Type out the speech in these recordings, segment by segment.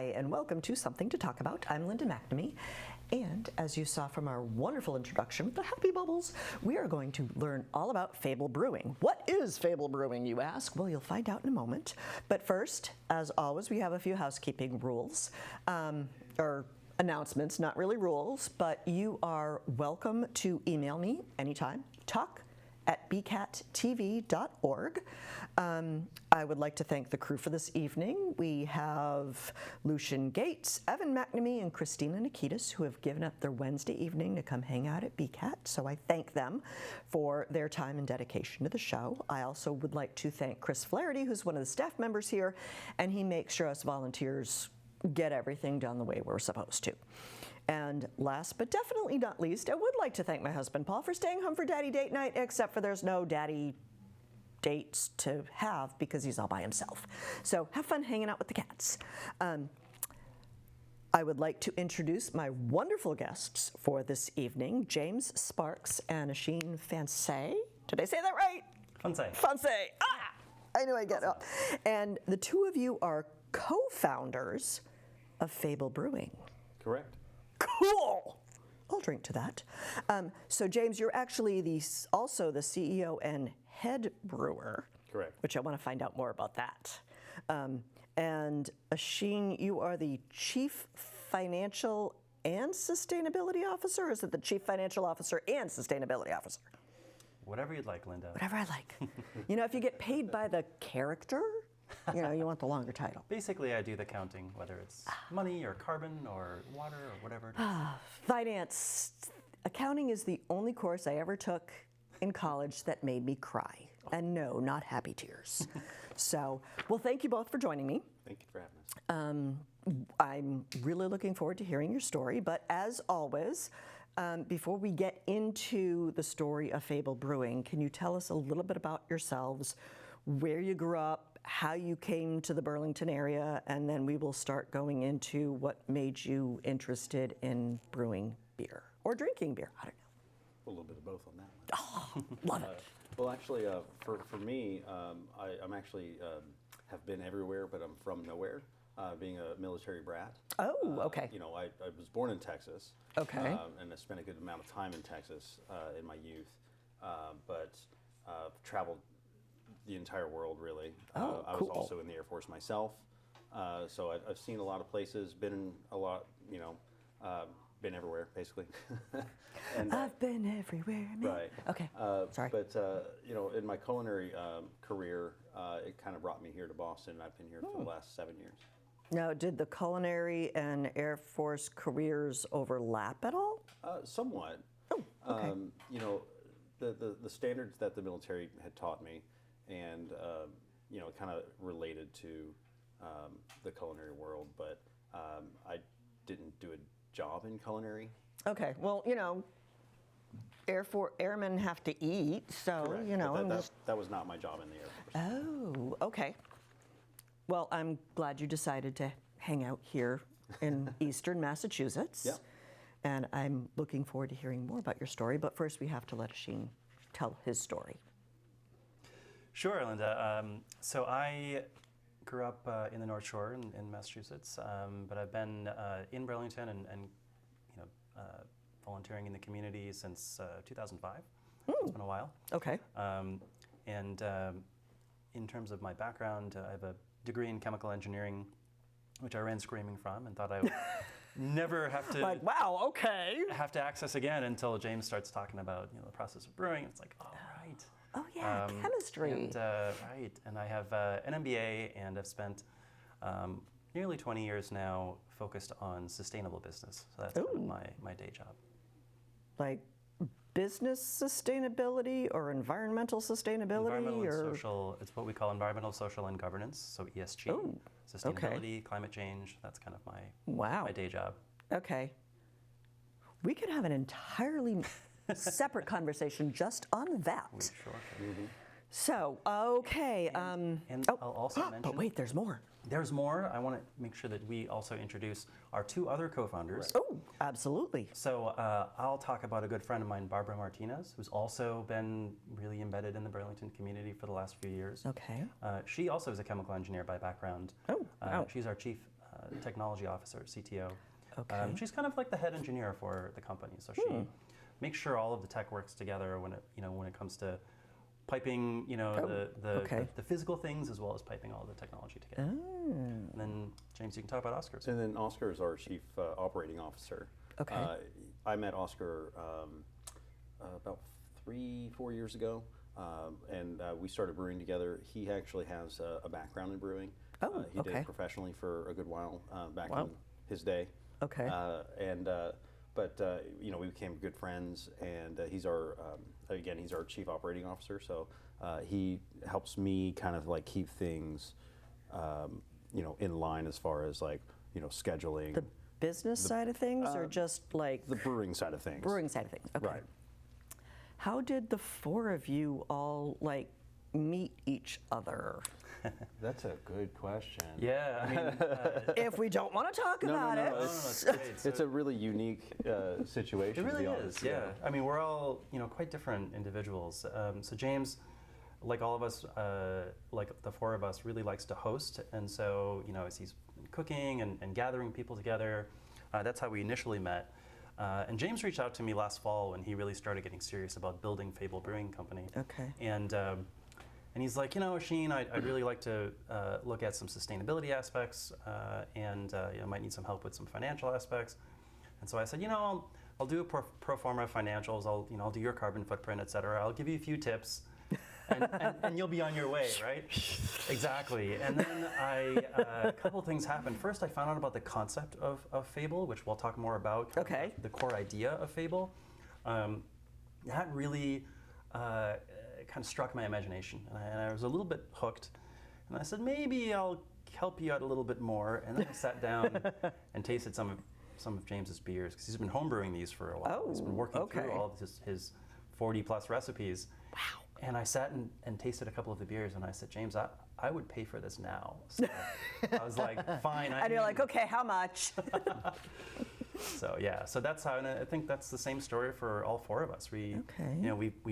Hi, and welcome to Something to Talk About. I'm Linda McNamee, and as you saw from our wonderful introduction with the happy bubbles, we are going to learn all about Fable Brewing. What is Fable Brewing, you ask? Well, you'll find out in a moment. But first, as always, we have a few housekeeping rules, or announcements, not really rules, but you are welcome to email me anytime, talk@bcattv.org. I would like to thank the crew for this evening. We have Lucian Gates, Evan McNamee, and Christina Nikitas, who have given up their Wednesday evening to come hang out at BCAT, so I thank them for their time and dedication to the show. I also would like to thank Chris Flaherty, who's one of the staff members here, and he makes sure us volunteers get everything done the way we're supposed to. And last but definitely not least, I would like to thank my husband Paul for staying home for daddy date night, except for there's no daddy dates to have because he's all by himself. So have fun hanging out with the cats. I would like to introduce my wonderful guests for this evening, James Sparks and Asheen Phansey. Did I say that right? Phansey. Phansey. Ah! I knew I'd get it up. And the two of you are co-founders of Fable Brewing. Correct. Cool. I'll drink to that. So James, you're actually also the CEO and head brewer. Correct. Which I want to find out more about that. And Asheen, you are the chief financial and sustainability officer, or is it the chief financial officer and sustainability officer? Whatever you'd like, Linda. Whatever I like. You know, if you get paid by the character, you know, you want the longer title. Basically, I do the counting, whether it's money or carbon or water or whatever it is. Finance. Accounting is the only course I ever took in college that made me cry. And no, not happy tears. So, well, thank you both for joining me. Thank you for having us. I'm really looking forward to hearing your story. But as always, before we get into the story of Fable Brewing, can you tell us a little bit about yourselves, where you grew up, how you came to the Burlington area, and then we will start going into what made you interested in brewing beer or drinking beer. I don't know. A little bit of both on that one. Oh, love it. Well, actually, for me, I'm actually have been everywhere, but I'm from nowhere. Being a military brat. Oh, okay. You know, I was born in Texas. Okay. And I spent a good amount of time in Texas in my youth, but traveled the entire world, really. Oh, I was cool. also in the Air Force myself, so I've seen a lot of places, been in a lot, you know, been everywhere, basically. And, I've been everywhere. Man. Right. Okay. Sorry. But, you know, in my culinary career, it kind of brought me here to Boston, and I've been here for the last 7 years. Now, did the culinary and Air Force careers overlap at all? Somewhat. Oh, okay. You know, the standards that the military had taught me, and you know, kind of related to the culinary world, but I didn't do a job in culinary. Okay. Well, you know, airmen have to eat, so Correct. you know. But that was not my job in the Air Force. Oh, okay. Well, I'm glad you decided to hang out here in Eastern Massachusetts. Yeah. And I'm looking forward to hearing more about your story. But first, we have to let Asheen tell his story. Sure, Linda. So I grew up in the North Shore in Massachusetts, but I've been in Burlington and you know, volunteering in the community since 2005. It's been a while. Okay. And in terms of my background, I have a degree in chemical engineering, which I ran screaming from and thought I would never have to Like, wow, okay. have to access again until James starts talking about, you know, the process of brewing. It's like, oh, right. Oh, yeah, chemistry. And, right, and I have an MBA, and I've spent nearly 20 years now focused on sustainable business. So that's kind of my day job. Like business sustainability or environmental sustainability? Environmental or? and social, it's what we call environmental, social, and governance, so ESG. Oh, Sustainability, okay. climate change, that's kind of my day job. Okay. We could have an entirely separate conversation just on that. We sure can. So, okay. And I'll also mention... But wait, there's more. There's more. I want to make sure that we also introduce our two other co-founders. Oh, absolutely. So I'll talk about a good friend of mine, Barbara Martinez, who's also been really embedded in the Burlington community for the last few years. Okay. She also is a chemical engineer by background. Oh, wow. She's our chief technology officer, CTO. Okay. She's kind of like the head engineer for the company, so she makes sure all of the tech works together when it comes to piping, the physical things as well as piping all the technology together. And then James, you can talk about Oscar. And then Oscar is our chief operating officer. Okay. I met Oscar about 3-4 years ago, and we started brewing together. He actually has a background in brewing. He did it professionally for a good while back in his day. Okay. But we became good friends, and he's our chief operating officer. So he helps me kind of like keep things, in line as far as like scheduling. The business side of things, or just like the brewing side of things? Brewing side of things. Okay. Right. How did the four of you all like meet each other? That's a good question. Yeah, I mean, If we don't want to talk about it. it's great. It's a really unique situation. It really to be honest. is, yeah. I mean, we're all quite different individuals. So James, like all of us, like the four of us, really likes to host, and so as he's cooking and gathering people together, that's how we initially met. And James reached out to me last fall when he really started getting serious about building Fable Brewing Company. Okay. And he's like, Asheen, I'd really like to look at some sustainability aspects, and might need some help with some financial aspects. And so I said, I'll do a pro forma financials. I'll do your carbon footprint, et cetera. I'll give you a few tips, and you'll be on your way, right? Exactly. And then a couple things happened. First, I found out about the concept of Fable, which we'll talk more about. Okay. The core idea of Fable. That really kind of struck my imagination, and I was a little bit hooked. And I said, maybe I'll help you out a little bit more. And then I sat down and tasted some of James's beers, because he's been homebrewing these for a while. He's been working through all of his 40+ recipes. Wow. And I sat and tasted a couple of the beers, and I said, James, I would pay for this now. So I was like, fine. And you're like, okay, how much? So yeah, so that's how, and I think that's the same story for all four of us. We've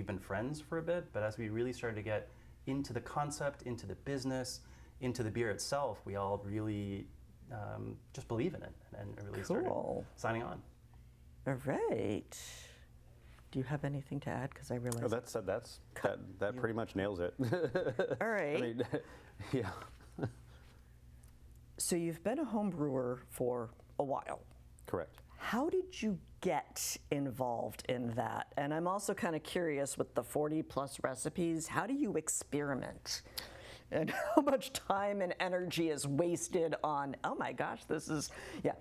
been friends for a bit, but as we really started to get into the concept, into the business, into the beer itself, we all really just believe in it and really started signing on. All right. Do you have anything to add? Because I realize that pretty much nails it. All right. I mean, yeah. So you've been a home brewer for a while. Correct. How did you get involved in that? And I'm also kind of curious with the 40+ recipes, how do you experiment? And how much time and energy is wasted on, oh my gosh, this is, yeah.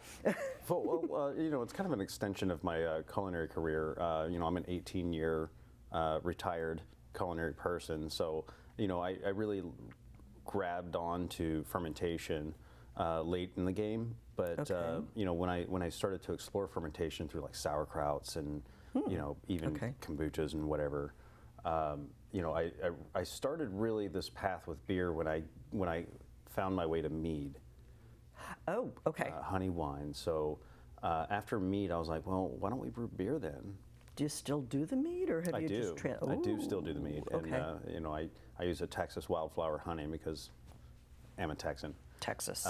Well, it's kind of an extension of my culinary career. I'm an 18-year retired culinary person, so, I really grabbed on to fermentation late in the game. But when I started to explore fermentation through like sauerkrauts and even kombuchas and whatever, I started really this path with beer when I found my way to mead. Oh, okay. Honey wine. So after mead, I was like, well, why don't we brew beer then? Do you still do the mead, or have I you do. just I do still do the mead, Okay. and I use a Texas wildflower honey because I'm a Texan. Texas.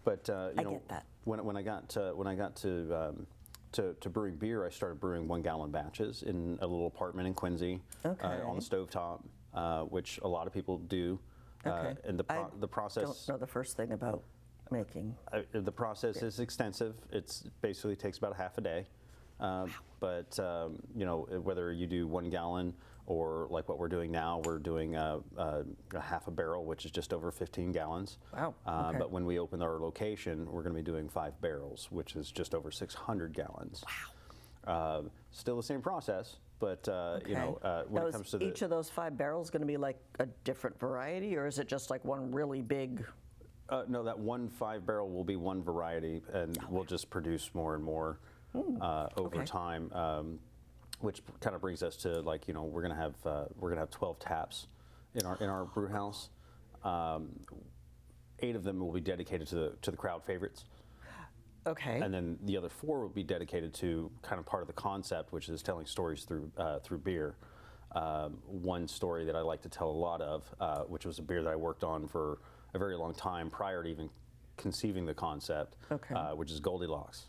But I get that. When I got to brewing beer, I started brewing 1-gallon batches in a little apartment in Quincy on the stovetop, which a lot of people do. Okay. And the process. Don't know the first thing about making. The process is extensive. It basically takes about half a day. But whether you do 1 gallon or like what we're doing now, we're doing a half a barrel, which is just over 15 gallons. Wow. Okay. But when we open our location, we're going to be doing 5 barrels, which is just over 600 gallons. Wow. Still the same process, but when it comes to each of those 5 barrels going to be like a different variety, or is it just like one really big? No, that 1 5-barrel will be one variety, and we'll just produce more and more over time. Which kind of brings us to we're gonna have 12 taps in our brew house. 8 of them will be dedicated to the crowd favorites. Okay. And then the other 4 will be dedicated to kind of part of the concept, which is telling stories through beer. One story that I like to tell a lot of, which was a beer that I worked on for a very long time prior to even conceiving the concept, Okay. which is Goldilocks,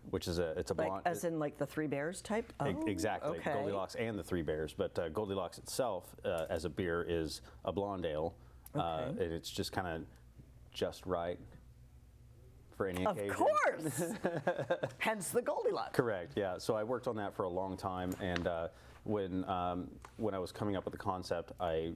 which is it's a Like, blonde. as in like the Three Bears type? Oh, Exactly, okay. Goldilocks and the Three Bears. But Goldilocks itself, as a beer, is a blonde ale, and it's just kind of just right for any Of occasion. course! Hence the Goldilocks. Correct. Yeah. So I worked on that for a long time, and when I was coming up with the concept, I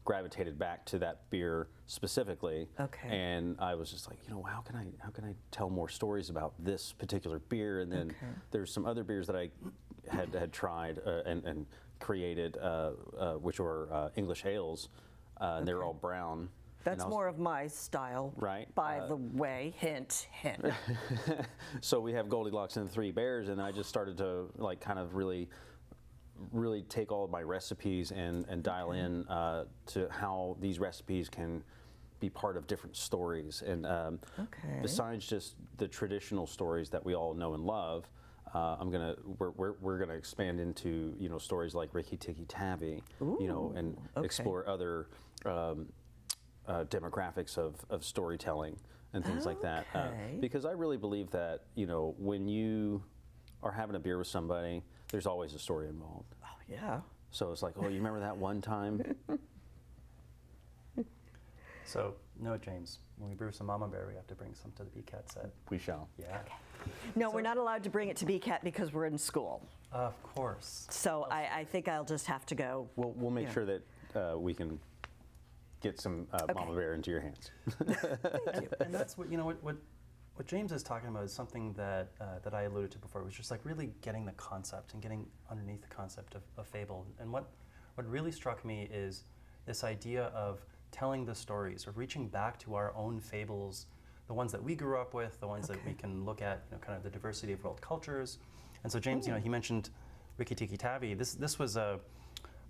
gravitated back to that beer specifically. Okay. And I was just like, how can I tell more stories about this particular beer? And then there's some other beers that I had tried and created, which were English ales, and they were all brown. That's more of my style. Right. By the way, hint, hint. So we have Goldilocks and the Three Bears, and I just started to like kind of really take all of my recipes and dial in to how these recipes can be part of different stories. And besides just the traditional stories that we all know and love, we're gonna expand into stories like Ricky Tikki Tavi, and explore other demographics of storytelling and things like that. Because I really believe that when you are having a beer with somebody, there's always a story involved. Oh, yeah. So it's like, oh, you remember that one time? So, no, James, when we brew some Mama Bear, we have to bring some to the BCAT set. We shall. Yeah. No, we're not allowed to bring it to BCAT because we're in school. Of course. So I think I'll just have to go. We'll make sure that we can get some Mama Bear into your hands. Thank you. And that's what James is talking about is something that I alluded to before, was just like really getting the concept and getting underneath the concept of Fable. And what really struck me is this idea of telling the stories, or reaching back to our own fables, the ones that we grew up with, the ones that we can look at, kind of the diversity of world cultures. And so James, he mentioned Ricky Tikki Tavi. This was a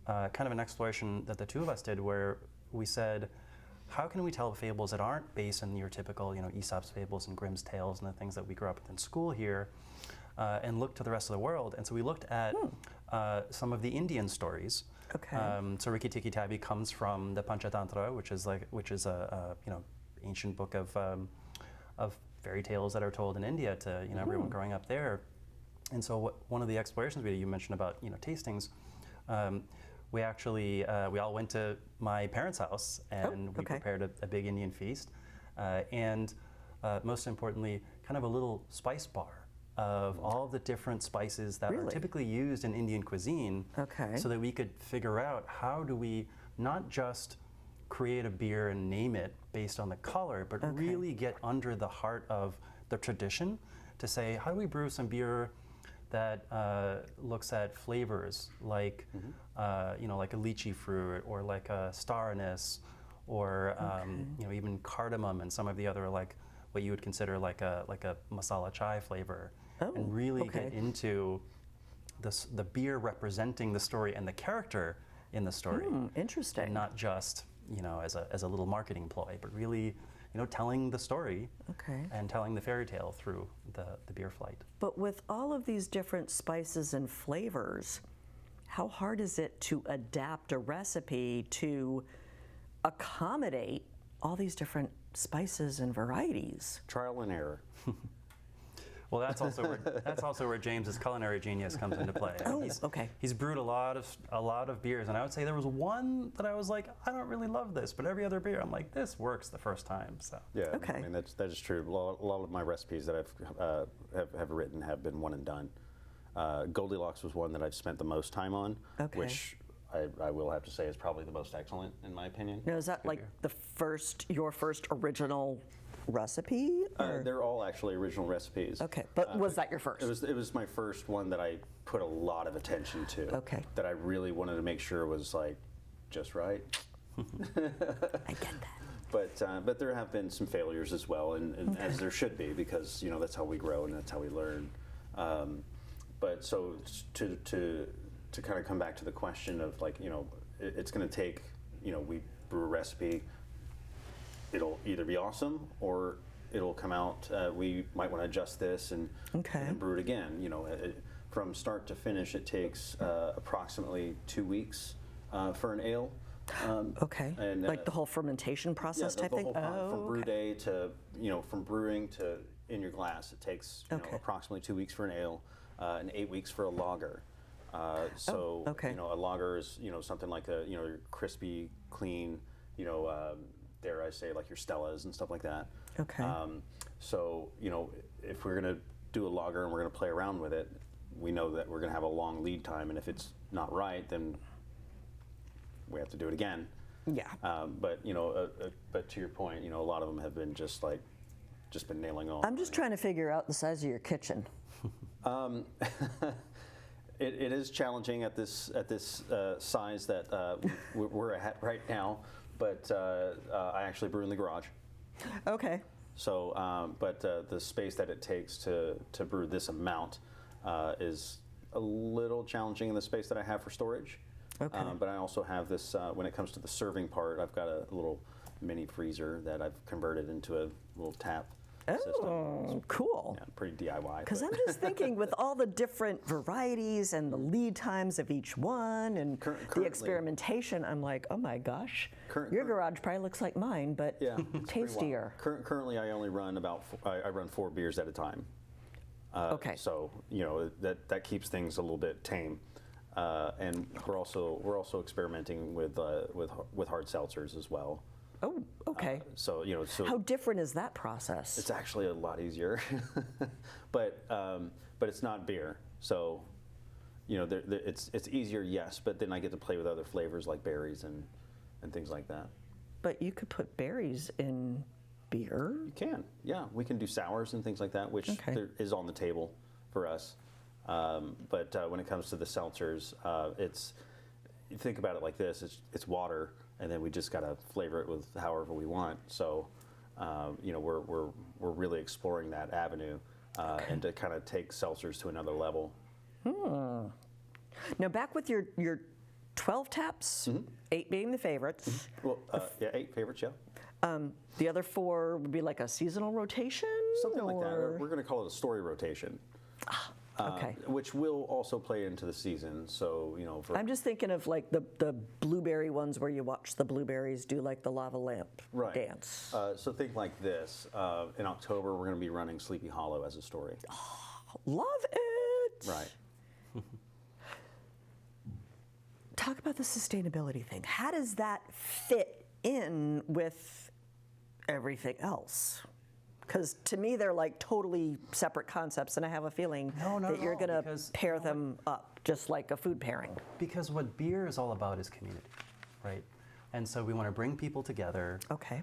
kind of an exploration that the two of us did, where we said, how can we tell fables that aren't based on your typical, Aesop's fables and Grimm's tales and the things that we grew up with in school here, and look to the rest of the world? And so we looked at some of the Indian stories. Okay. So Ricky Tikki Tavi comes from the Panchatantra, which is a ancient book of fairy tales that are told in India to everyone growing up there. And so one of the explorations you mentioned about tastings. We actually, we all went to my parents' house, and we prepared a big Indian feast. And most importantly, kind of a little spice bar of all the different spices that are typically used in Indian cuisine, so that we could figure out how do we not just create a beer and name it based on the color, but really get under the heart of the tradition to say, how do we brew some beer that looks at flavors like, like a lychee fruit, or like a star anise, or even cardamom, and some of the other, like what you would consider like a masala chai flavor, and really get into the beer representing the story and the character in the story. Interesting. And not just as a little marketing ploy, but really telling the story and telling the fairy tale through the beer flight. But with all of these different spices and flavors, how hard is it to adapt a recipe to accommodate all these different spices and varieties? Trial and error. Well, that's also where James's culinary genius comes into play. He's brewed a lot of beers, and I would say there was one that I was like, I don't really love this, but every other beer I'm like, this works the first time. So yeah, I mean that is true. A lot of my recipes that I've have written have been one and done. Goldilocks was one that I've spent the most time on, which I will have to say is probably the most excellent in my opinion. Now, is that like your first original recipe? They're all actually original recipes. Okay, but was that your first? It was my first one that I put a lot of attention to. Okay. That I really wanted to make sure was like just right. I get that. But there have been some failures as well, and as there should be, because that's how we grow and that's how we learn. But so to kind of come back to the question of like it's going to take we brew a recipe. It'll either be awesome or it'll come out. We might want to adjust this and brew it again. From start to finish, it takes approximately 2 weeks for an ale. Okay. And, like the whole fermentation process type the thing? whole from brew okay. day to, from brewing to in your glass, it takes approximately 2 weeks for an ale and 8 weeks for a lager. okay. A lager is, something like your crispy, clean, dare I say, like your Stellas and stuff like that. Okay. If we're going to do a lager and we're going to play around with it, we know that we're going to have a long lead time, and if it's not right, then we have to do it again. Yeah. But to your point, a lot of them have been just been nailing on. I'm just trying to figure out the size of your kitchen. It is challenging at this size that we're at right now, but I actually brew in the garage. Okay. So, but the space that it takes to brew this amount is a little challenging in the space that I have for storage. Okay. But I also have this, when it comes to the serving part, I've got a little mini freezer that I've converted into a little tap system. Oh, cool. Yeah, pretty DIY. Because but- I'm just thinking with all the different varieties and the lead times of each one and the Currently- experimentation, I'm like, oh my gosh, Current- your garage probably looks like mine, but Yeah, it's pretty wild. tastier. Currently, I only run I run 4 beers at a time. Okay. So that keeps things a little bit tame, and we're also experimenting with hard seltzers as well. Oh, okay. So How different is that process? it's actually a lot easier, but it's not beer. So it's easier, yes, but then I get to play with other flavors like berries and things like that. But you could put berries in beer. You can, yeah. We can do sours and things like that, which Okay. there is on the table for us. But when it comes to the seltzers, you think about it like this: it's water, and then we just gotta flavor it with however we want. So, we're really exploring that avenue, and to kind of take seltzers to another level. Now back with your 12 taps, 8 being the favorites. Well, 8 favorites, yeah. The other 4 would be like a seasonal rotation? Something like that. or- We're going to call it a story rotation. Okay. Which will also play into the season. So, I'm just thinking of like the blueberry ones where you watch the blueberries do like the lava lamp right. dance. So think like this. In October, we're going to be running Sleepy Hollow as a story. Love it. Right. Talk about the sustainability thing. How does that fit in with everything else? Because to me, they're like totally separate concepts, and I have a feeling No, not that at you're all, going to because pair them up just like a food pairing. Because what beer is all about is community, right? And so we want to bring people together. Okay.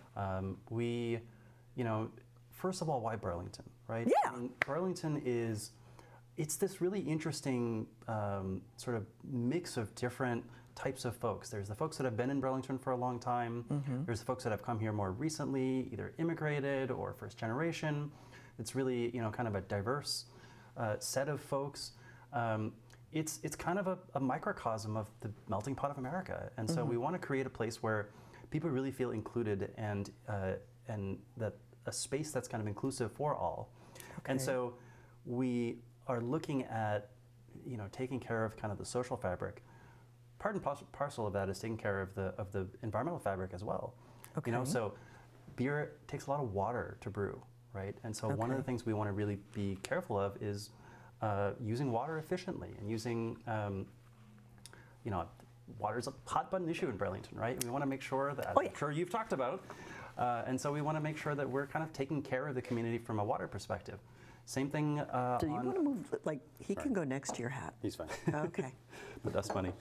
First of all, why Burlington, right? Yeah. I mean, Burlington it's this really interesting sort of mix of different types of folks. There's the folks that have been in Burlington for a long time. There's the folks that have come here more recently, either immigrated or first generation. It's really, kind of a diverse set of folks. It's kind of a microcosm of the melting pot of America. And so we want to create a place where people really feel included and that a space that's kind of inclusive for all. Okay. And so we are looking at, taking care of kind of the social fabric. Part and parcel of that is taking care of the environmental fabric as well. Okay. So beer takes a lot of water to brew, right? And so one of the things we want to really be careful of is using water efficiently and using, water is a hot button issue in Burlington, right? We want to make sure that, I'm sure you've talked about, and so we want to make sure that we're kind of taking care of the community from a water perspective. Same thing. Do you want to move? Like he can go next to your hat. He's fine. Okay. But that's funny.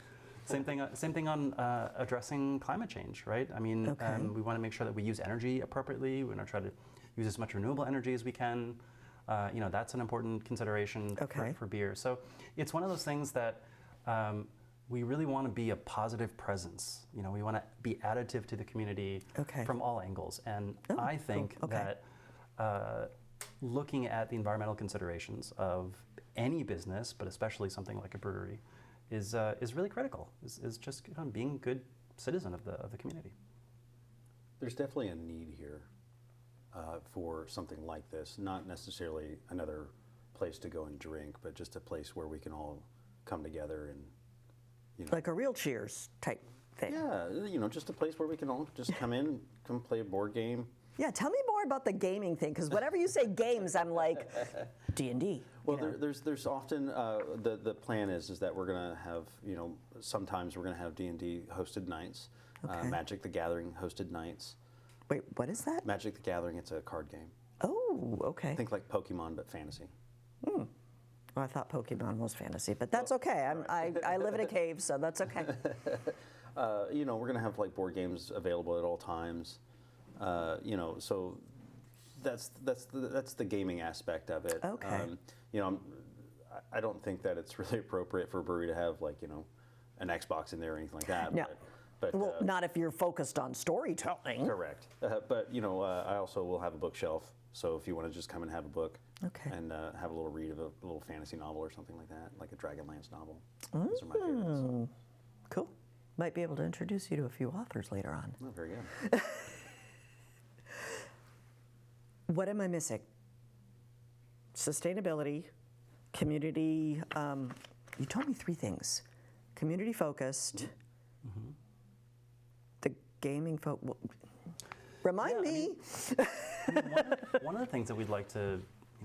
Same thing on addressing climate change, right? I mean, we want to make sure that we use energy appropriately. We want to try to use as much renewable energy as we can. That's an important consideration for beer. So it's one of those things that we really want to be a positive presence. We want to be additive to the community from all angles. And I think that looking at the environmental considerations of any business, but especially something like a brewery, is really critical. Is just kind of being a good citizen of the community. There's definitely a need here for something like this. Not necessarily another place to go and drink, but just a place where we can all come together and Like a real Cheers type thing. Yeah, just a place where we can all just come in, come play a board game. Yeah, tell me more about the gaming thing, because whenever you say games, I'm like, D&D. Well, there's often the plan is that we're gonna have sometimes we're gonna have D&D hosted nights, Okay. Magic the Gathering hosted nights. Wait, what is that? Magic the Gathering, it's a card game. Oh, okay. Think like Pokemon but fantasy. Well, I thought Pokemon was fantasy, but that's okay. I live in a cave, so that's okay. We're gonna have like board games available at all times. So that's the gaming aspect of it. Okay. I don't think that it's really appropriate for a brewery to have like an Xbox in there or anything like that. No. But Well, not if you're focused on storytelling. correct. But I also will have a bookshelf. So if you want to just come and have a book Okay. and have a little read of a little fantasy novel or something like that, like a Dragonlance novel. Those are my favorites. Cool. Might be able to introduce you to a few authors later on. Oh, very good. What am I missing? Sustainability, community. You told me 3 things. Community focused. The gaming remind me. One of the things that we'd like to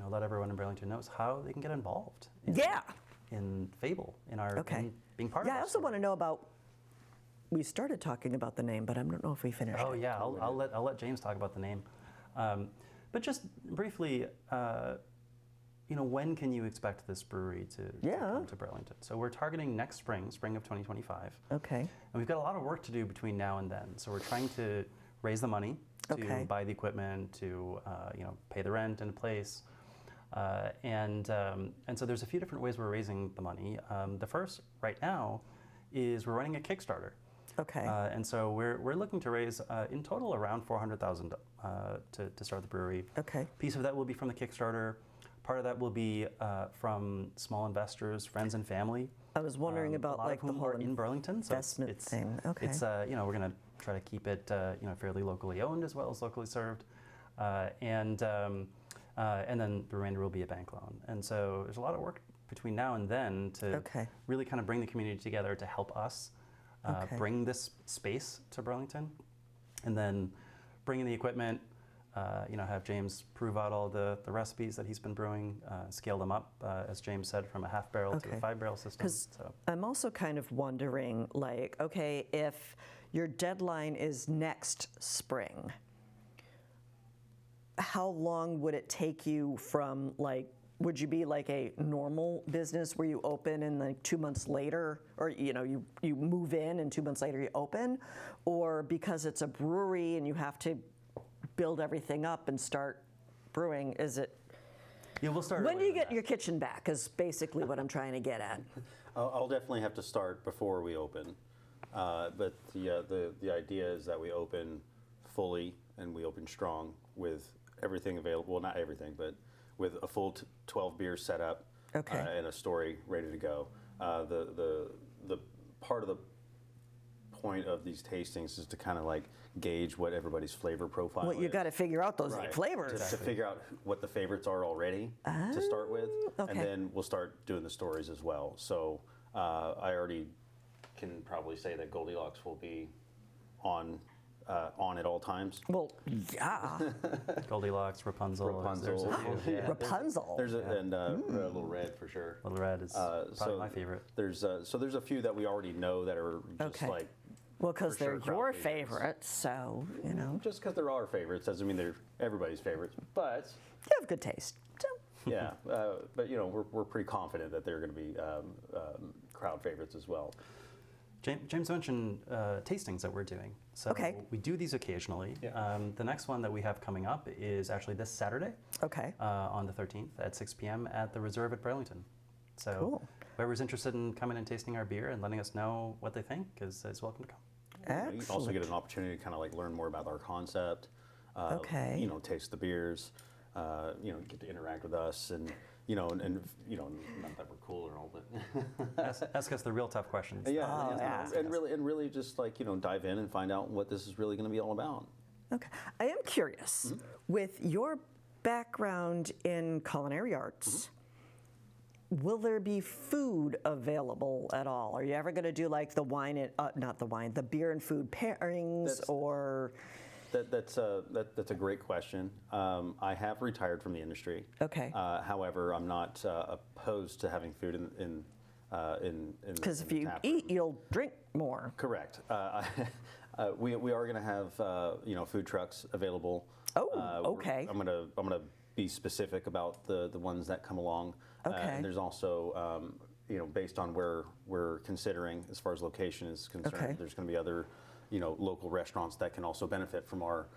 let everyone in Burlington know is how they can get involved in Fable, in our in being part of Yeah, our I also story. want to know about. We started talking about the name, but I don't know if we finished. Oh it. yeah, I'll let James talk about the name, but just briefly, when can you expect this brewery to come to Burlington? So we're targeting next spring of 2025. Okay. And we've got a lot of work to do between now and then. So we're trying to raise the money to buy the equipment, to pay the rent in place, and so there's a few different ways we're raising the money. The first right now is we're running a Kickstarter. Okay. And so we're looking to raise in total around $400,000 to start the brewery. Okay. Piece of that will be from the Kickstarter. Part of that will be from small investors, friends and family. I was wondering about a lot like of whom the whole are in Burlington. So investment thing. Okay. It's we're going to try to keep it fairly locally owned as well as locally served, and then the remainder will be a bank loan. And so there's a lot of work between now and then to really kind of bring the community together to help us bring this space to Burlington, and then bring in the equipment. Have James prove out all the recipes that he's been brewing, scale them up, as James said, from a half barrel to a 5-barrel system. So I'm also kind of wondering, like, okay, if your deadline is next spring, how long would it take you from like? Would you be like a normal business where you open and like 2 months later, or you move in and 2 months later you open, or because it's a brewery and you have to build everything up and start brewing, is it? Yeah, we'll start. When do you get your kitchen back? Is basically what I'm trying to get at. I'll definitely have to start before we open, but the idea is that we open fully and we open strong with everything available. Well, not everything, but with a full 12 beers set up and a story ready to go. The part of the point of these tastings is to kind of like gauge what everybody's flavor profile Well, you is. got to figure out those Right. flavors. To figure out what the favorites are already to start with, and then we'll start doing the stories as well. So I already can probably say that Goldilocks will be on at all times. Well, yeah. Goldilocks, Rapunzel. There's a few. Yeah. Rapunzel. There's and Little Red for sure. Little Red is probably my favorite. There's there's a few that we already know that are just like. Well, because for they're sure crowd your favorites. favorites, so Just because they're our favorites doesn't mean they're everybody's favorites. But you have good taste. So. yeah, but we're pretty confident that they're going to be crowd favorites as well. James mentioned tastings that we're doing. So we do these occasionally. Yeah. The next one that we have coming up is actually this Saturday. Okay. On the 13th at 6 p.m. at the Reserve at Burlington. So whoever's interested in coming and tasting our beer and letting us know what they think is welcome to come. Excellent. You also get an opportunity to kind of like learn more about our concept. Taste the beers. Get to interact with us and not that we're cool or all, but ask us the real tough questions. And really just like dive in and find out what this is really going to be all about. Okay. I am curious, with your background in culinary arts, will there be food available at all? Are you ever going to do like the wine and not the wine, the beer and food pairings, or? That's a great question. I have retired from the industry. Okay. However, I'm not opposed to having food in Because if the you tap room. eat, you'll drink more. Correct. We are going to have food trucks available. Oh, okay. I'm gonna be specific about the ones that come along. Okay. And there's also based on where we're considering as far as location is concerned, Okay. there's going to be other local restaurants that can also benefit from our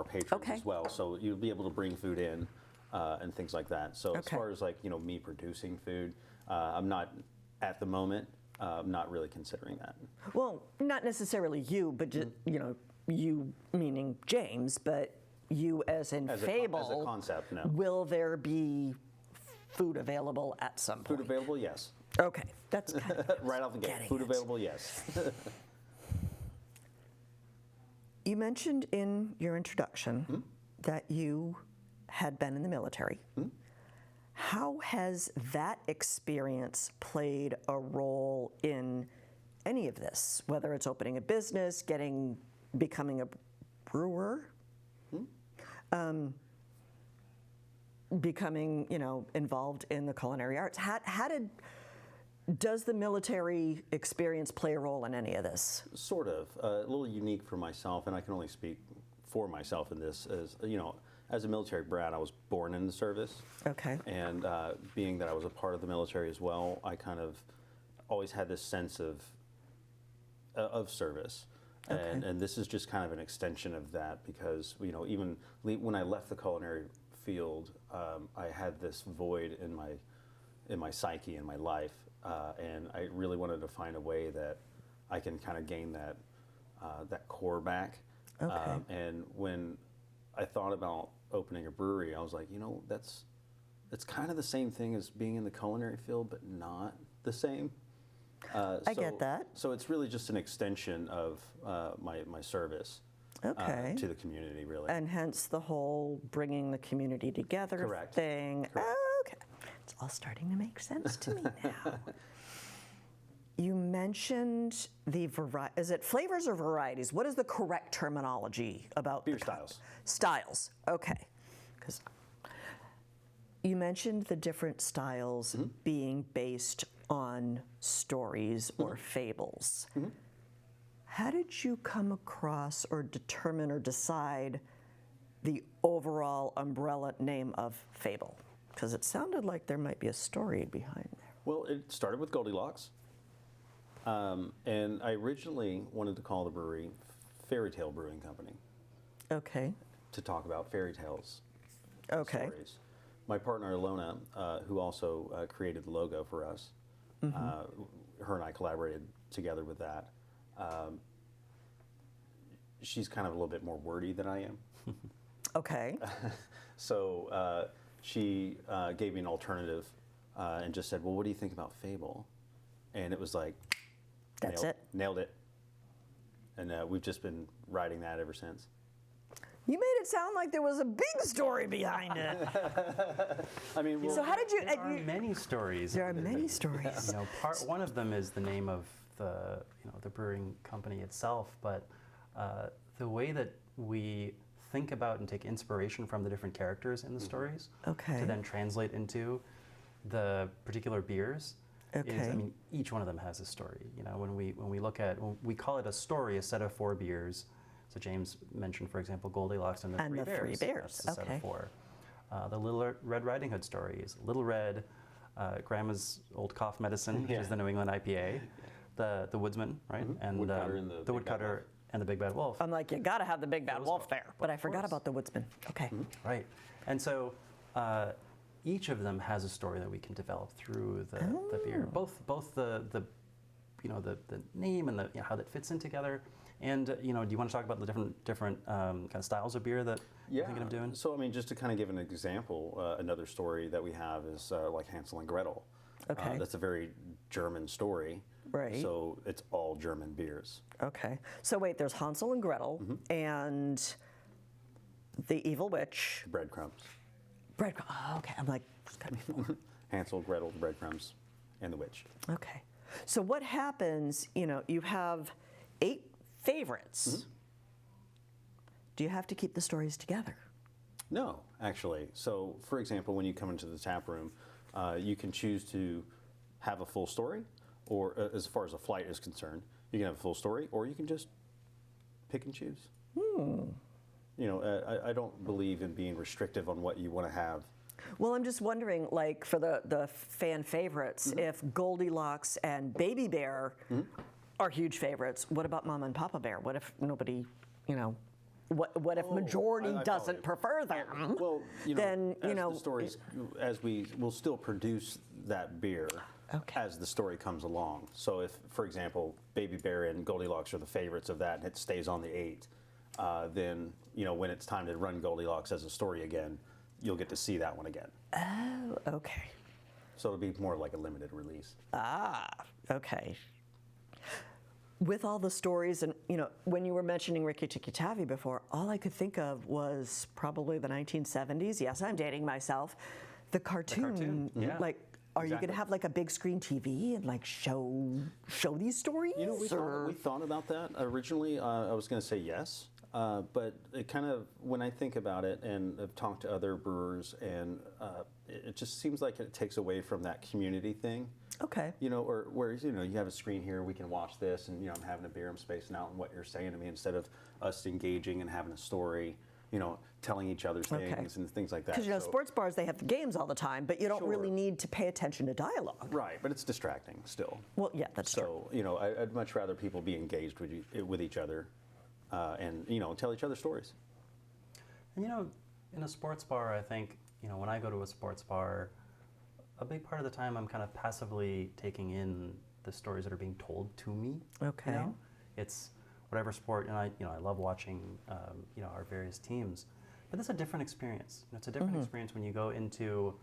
patrons Okay. as well. So you'll be able to bring food in and things like that. So as Okay. far as me producing food, I'm not at the moment. Not really considering that. Well, not necessarily you, but just, you meaning James, but you as in Fable. As a concept, no. Will there be food available at some point? Food available, yes. Okay, that's kind of Right off the gate. getting Food it. available, yes. You mentioned in your introduction that you had been in the military. How has that experience played a role in any of this, whether it's opening a business, becoming a brewer, becoming, involved in the culinary arts? Does the military experience play a role in any of this? Sort of. A little unique for myself, and I can only speak for myself in this, as a military brat, I was born in the service. Okay. And being that I was a part of the military as well, I kind of always had this sense of service. Okay. And this is just kind of an extension of that because, even when I left the culinary field, I had this void in my psyche, in my life. And I really wanted to find a way that I can kind of gain that core back. Okay. And when I thought about opening a brewery, I was like, it's kind of the same thing as being in the culinary field, but not the same. I get that. So it's really just an extension of my service Okay. to the community, really. And hence the whole bringing the community together Correct. thing. Correct. Okay. It's all starting to make sense to me now. You mentioned is it flavors or varieties? What is the correct terminology about Beer the styles. Styles, okay. Because you mentioned the different styles being based on stories or fables. How did you come across or determine or decide the overall umbrella name of Fable? Because it sounded like there might be a story behind there. Well, it started with Goldilocks. And I originally wanted to call the brewery Fairy Tale Brewing Company Okay. to talk about fairy tales. Okay. Stories. My partner Ilona, who also created the logo for us, her and I collaborated together with that. She's kind of a little bit more wordy than I am. Okay. So she gave me an alternative and just said, well, what do you think about Fable? And it was like, That's nailed it. And we've just been riding that ever since. You made it sound like there was a big story behind it. I mean, So how did you? There are many stories. There are many stories. One of them is the name of the brewing company itself, but the way that we think about and take inspiration from the different characters in the stories Okay. to then translate into the particular beers is, Okay. each one of them has a story. When we call it a story, a set of 4 beers. So James mentioned, for example, Goldilocks and the Three Bears. That's the set Okay. of 4. The Little Red Riding Hood story is Little Red, Grandma's Old Cough Medicine, which is the New England IPA, the Woodsman, right, and Woodcutter and the the Big Bad Woodcutter Wolf. and the Big Bad Wolf. I'm like, you gotta have the big bad wolf there. But I forgot course. about the woodsman. Okay. Right, and so each of them has a story that we can develop through the beer, both the name and the how that fits in together. And do you want to talk about the different kind of styles of beer that you're thinking of doing? So just to kind of give an example, another story that we have is like Hansel and Gretel. Okay. That's a very German story. Right. So it's all German beers. Okay. So wait, there's Hansel and Gretel and the evil witch. Breadcrumbs. Bread. Oh, okay. I'm like, there's gotta be more. Hansel, Gretel, the breadcrumbs, and the witch. Okay. So what happens, you have 8 favorites. Do you have to keep the stories together? No, actually. So, for example, when you come into the tap room, you can choose to have a full story, or as far as a flight is concerned, you can have a full story, or you can just pick and choose. I don't believe in being restrictive on what you want to have. Well, I'm just wondering, like, for the fan favorites, if Goldilocks and Baby Bear are huge favorites, what about Mama and Papa Bear? What if nobody, what if majority I doesn't prefer them? Well, then, as the stories, as we will still produce that beer as the story comes along. So if, for example, Baby Bear and Goldilocks are the favorites of that and it stays on the 8, then, when it's time to run Goldilocks as a story again, you'll get to see that one again. Oh, okay. So it'll be more like a limited release. Ah, okay. With all the stories, and when you were mentioning Rikki Tikki Tavi before, all I could think of was probably the 1970s. Yes, I'm dating myself. The cartoon. Yeah. Like, are you going to have like a big screen TV and like show these stories? We thought about that originally. I was going to say yes, but it kind of, when I think about it, and I've talked to other brewers, and it just seems like it takes away from that community thing. Okay. Or whereas, you have a screen here, we can watch this, and, I'm having a beer, I'm spacing out on what you're saying to me, instead of us engaging and having a story, telling each other things and things like that. Because, sports bars, they have the games all the time, but you don't really need to pay attention to dialogue. Right, but it's distracting still. Well, yeah, that's true. So, I'd much rather people be engaged with each other and, tell each other stories. And, in a sports bar, I think, when I go to a sports bar, a big part of the time I'm kind of passively taking in the stories that are being told to me. Okay. It's whatever sport, and I love watching, our various teams, but that's a different experience. It's a different experience when you go into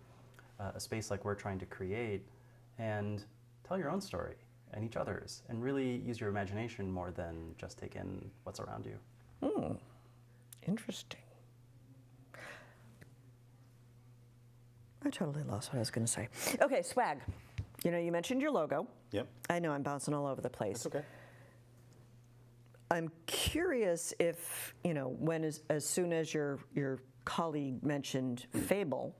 a space like we're trying to create and tell your own story and each other's, and really use your imagination more than just take in what's around you. Interesting. I totally lost what I was going to say. Okay, swag. You mentioned your logo. Yep. I know I'm bouncing all over the place. That's okay. I'm curious if, as soon as your colleague mentioned Fable,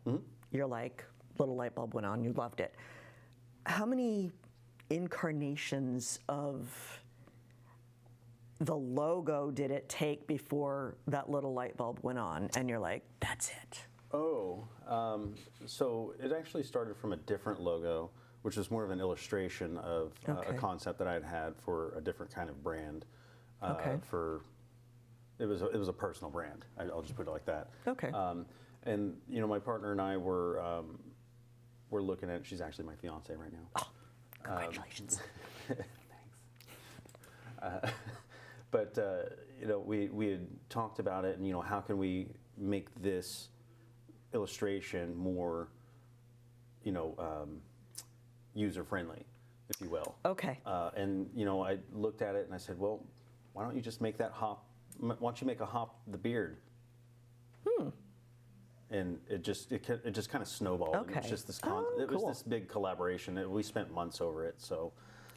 you're like, little light bulb went on, you loved it. How many incarnations of the logo did it take before that little light bulb went on and you're like, that's it? So it actually started from a different logo, which was more of an illustration of a concept that I had for a different kind of brand. It was a personal brand. I'll just put it like that. Okay. And my partner and I were looking at. She's actually my fiance right now. Oh, congratulations. Thanks. But we had talked about it, and how can we make this illustration more, user friendly, if you will. Okay. And I looked at it and I said, well, why don't you just make that hop? Why don't you make a hop the beard? And it just kind of snowballed. Okay. It was just this Cool. was this big collaboration. We spent months over it. So.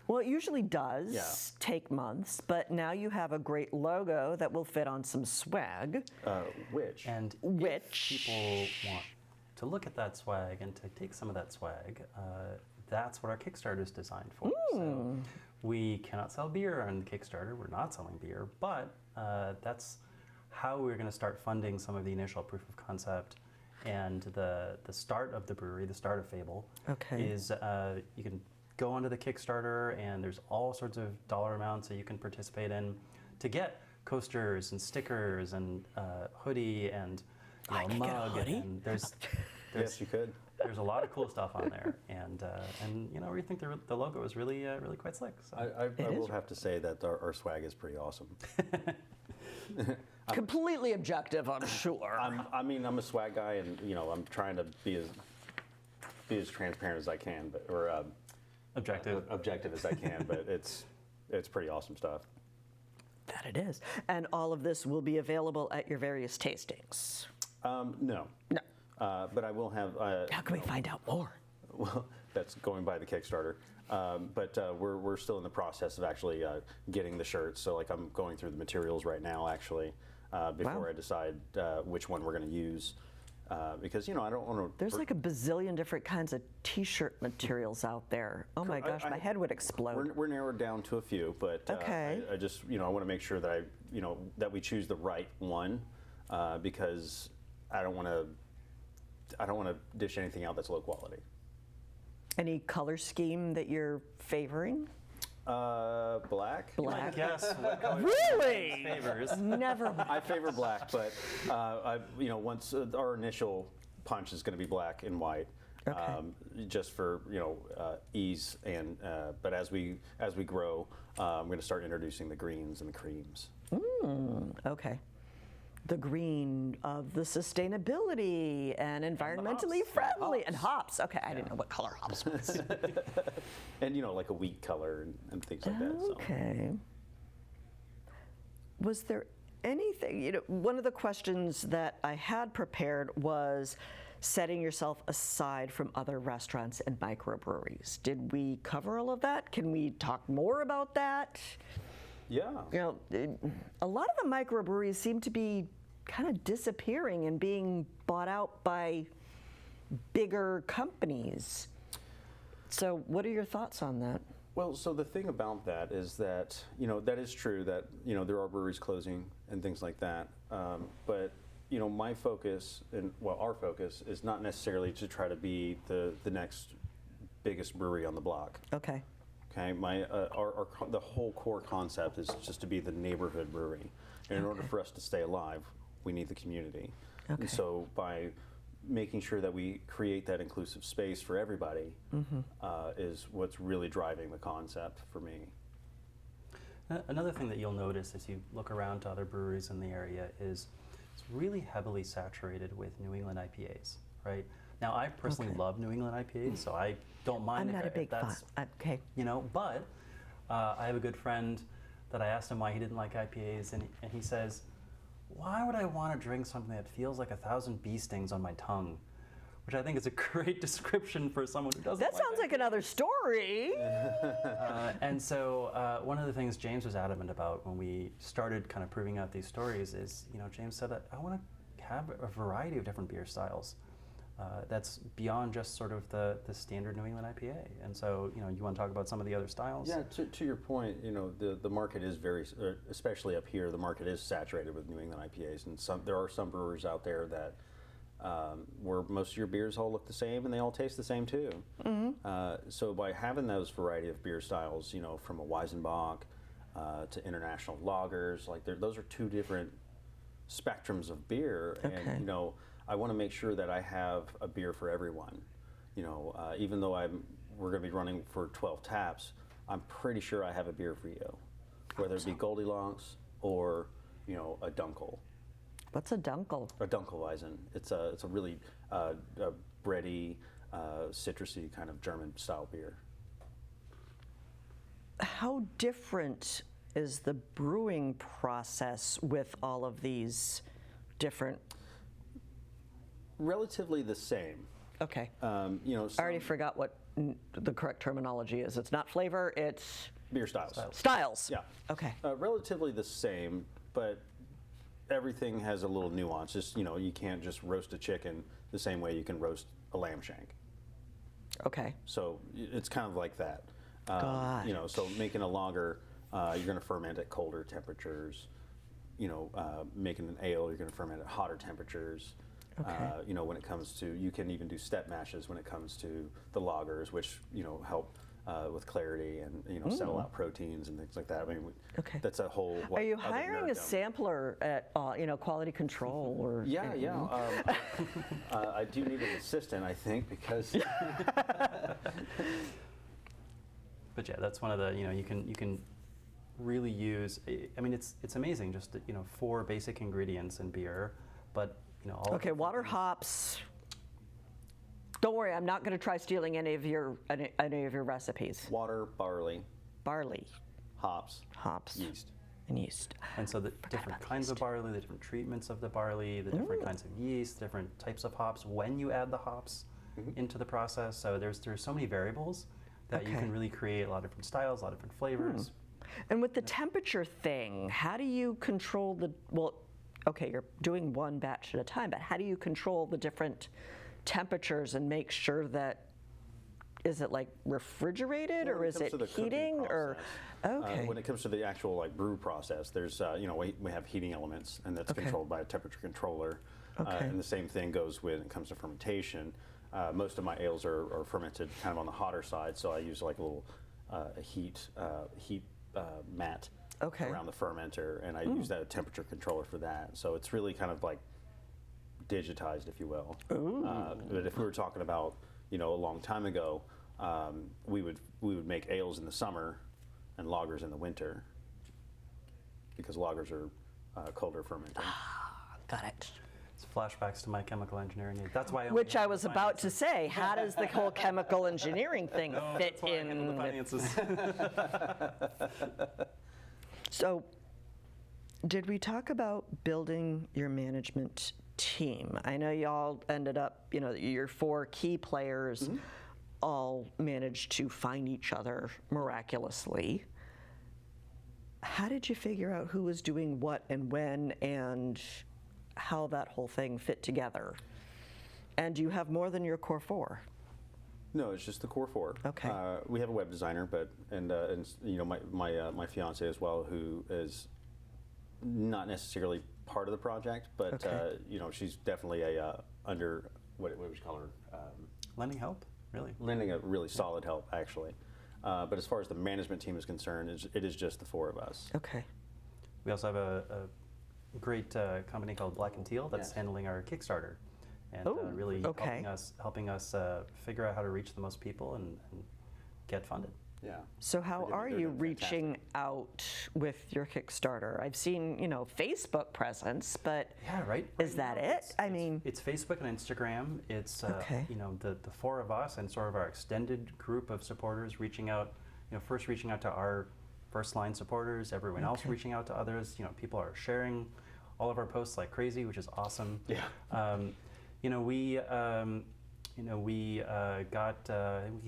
Well, it usually does take months, but now you have a great logo that will fit on some swag. And if people want to look at that swag and to take some of that swag, that's what our Kickstarter is designed for. So we cannot sell beer on Kickstarter. We're not selling beer, but that's how we're going to start funding some of the initial proof of concept and the start of the brewery, the start of Fable. Is you can go onto the Kickstarter, and there's all sorts of dollar amounts that you can participate in to get coasters and stickers and hoodie and mug. And there's yes, you could. There's a lot of cool stuff on there, and we think the logo is really quite slick. So. I will have to say that our swag is pretty awesome. Completely objective, I'm sure. I'm a swag guy, and I'm trying to be as transparent as I can, but objective as I can, but it's pretty awesome stuff. That it is. And all of this will be available at your various tastings. No. No. But I will have. How can we find out more? well, that's going by the Kickstarter. But we're still in the process of actually getting the shirts. So like I'm going through the materials right now, actually, before Wow. I decide which one we're going to use. Because I don't want to. There's like a bazillion different kinds of T-shirt materials out there. Oh my gosh, my head would explode. We're narrowed down to a few, but Okay. I just I want to make sure that that we choose the right one, because I don't want to dish anything out that's low quality. Any color scheme that you're favoring? Black. Black. Guess what color Really? James favors. Never. I favor black, but once our initial punch is going to be black and white, Okay. just for ease. And but as we grow, I'm going to start introducing the greens and the creams. Okay. The green of the sustainability and environmentally friendly and hops. Okay, I didn't know what color hops was. And like a wheat color and things like that. So. Okay. Was there anything, one of the questions that I had prepared was setting yourself aside from other restaurants and microbreweries. Did we cover all of that? Can we talk more about that? Yeah. A lot of the microbreweries seem to be kind of disappearing and being bought out by bigger companies. So what are your thoughts on that? Well, so the thing about that is that, that is true that, there are breweries closing and things like that. But, my focus our focus is not necessarily to try to be the next biggest brewery on the block. Okay. Okay, the whole core concept is just to be the neighborhood brewery. And in order for us to stay alive, we need the community. Okay. And so by making sure that we create that inclusive space for everybody is what's really driving the concept for me. Another thing that you'll notice as you look around to other breweries in the area is it's really heavily saturated with New England IPAs, right? Now, I personally love New England IPAs, so I don't mind I'm not a big fan. Okay. But I have a good friend that I asked him why he didn't like IPAs, and he says, why would I want to drink something that feels like 1,000 bee stings on my tongue? Which I think is a great description for someone who doesn't That sounds like another story. And so one of the things James was adamant about when we started kind of proving out these stories is, James said that I want to have a variety of different beer styles. That's beyond just sort of the standard New England IPA. And so, you want to talk about some of the other styles? Yeah, to your point, the market is especially up here, the market is saturated with New England IPAs. And there are some brewers out there that where most of your beers all look the same and they all taste the same too. So by having those variety of beer styles, from a Weizenbock to international lagers, like those are two different spectrums of beer. Okay. And, I want to make sure that I have a beer for everyone. Even though we're going to be running for 12 taps, I'm pretty sure I have a beer for you, whether it be Goldilocks or a Dunkel. What's a dunkel? A Dunkelweizen. It's a really a bready, citrusy kind of German style beer. How different is the brewing process with all of these different? Relatively the same. Okay. I I already forgot what the correct terminology is. It's not flavor, it's beer styles. styles. Yeah. Okay. Relatively the same, but everything has a little nuance. Just you can't just roast a chicken the same way you can roast a lamb shank. Okay. So it's kind of like that. Got So making a lager, you're going to ferment at colder temperatures. Making an ale, you're going to ferment at hotter temperatures. Okay. When it comes to, you can even do step mashes when it comes to the lagers, which help with clarity and settle out proteins and things like that. I mean, Okay. that's a whole. Are you other hiring a nerddom. sampler at quality control or? Yeah. I do need an assistant, I think, because. But yeah, that's one of the, you can really use, I mean, it's amazing just, 4 basic ingredients in beer, but, all Okay, water, hops. Don't worry, I'm not going to try stealing any of your recipes. Water, barley, Barley, hops, yeast, and yeast. And so the different kinds of barley, the different treatments of the barley, the different kinds of yeast, different types of hops, when you add the hops, into the process. So there's so many variables that you Okay. can really create a lot of different styles, a lot of different flavors. And with the temperature thing, how do you control well, okay, you're doing one batch at a time, but how do you control the different temperatures and make sure that, is it like refrigerated or When it is comes it to the cooking heating or, process, okay. when it comes to the actual like brew process, there's we have heating elements, and that's Okay. controlled by a temperature controller. Okay. And the same thing goes when it comes to fermentation. Most of my ales are fermented kind of on the hotter side, so I use like a little heat mat Okay. around the fermenter, and I use that temperature controller for that. So it's really kind of like digitized, if you will. But if we were talking about a long time ago, we would make ales in the summer and lagers in the winter, because lagers are colder fermenting. Got it. It's flashbacks to my chemical engineering. That's why Which I was about to say, how does the whole chemical engineering thing fit That's why I handle the in? finances. So, did we talk about building your management team? I know y'all ended up, your 4 key players all managed to find each other miraculously. How did you figure out who was doing what and when and how that whole thing fit together? And do you have more than your core 4? No, it's just the core 4. Okay. We have a web designer, and my fiance as well, who is not necessarily part of the project, but Okay. she's definitely a under what would you call her? Lending help, really. Lending a really solid help, actually. But as far as the management team is concerned, it is just the 4 of us. Okay. We also have a great company called Black and Teal that's Yes. handling our Kickstarter, and Oh, really okay. helping us figure out how to reach the most people and get funded. Yeah. So how They're are doing you fantastic. reaching out with your Kickstarter? I've seen, Facebook presence, but Yeah, right. is that it? I mean, It's Facebook and Instagram. It's Okay. The 4 of us and sort of our extended group of supporters reaching out. First reaching out to our first line supporters. Everyone else Okay. reaching out to others. People are sharing all of our posts like crazy, which is awesome. Yeah. We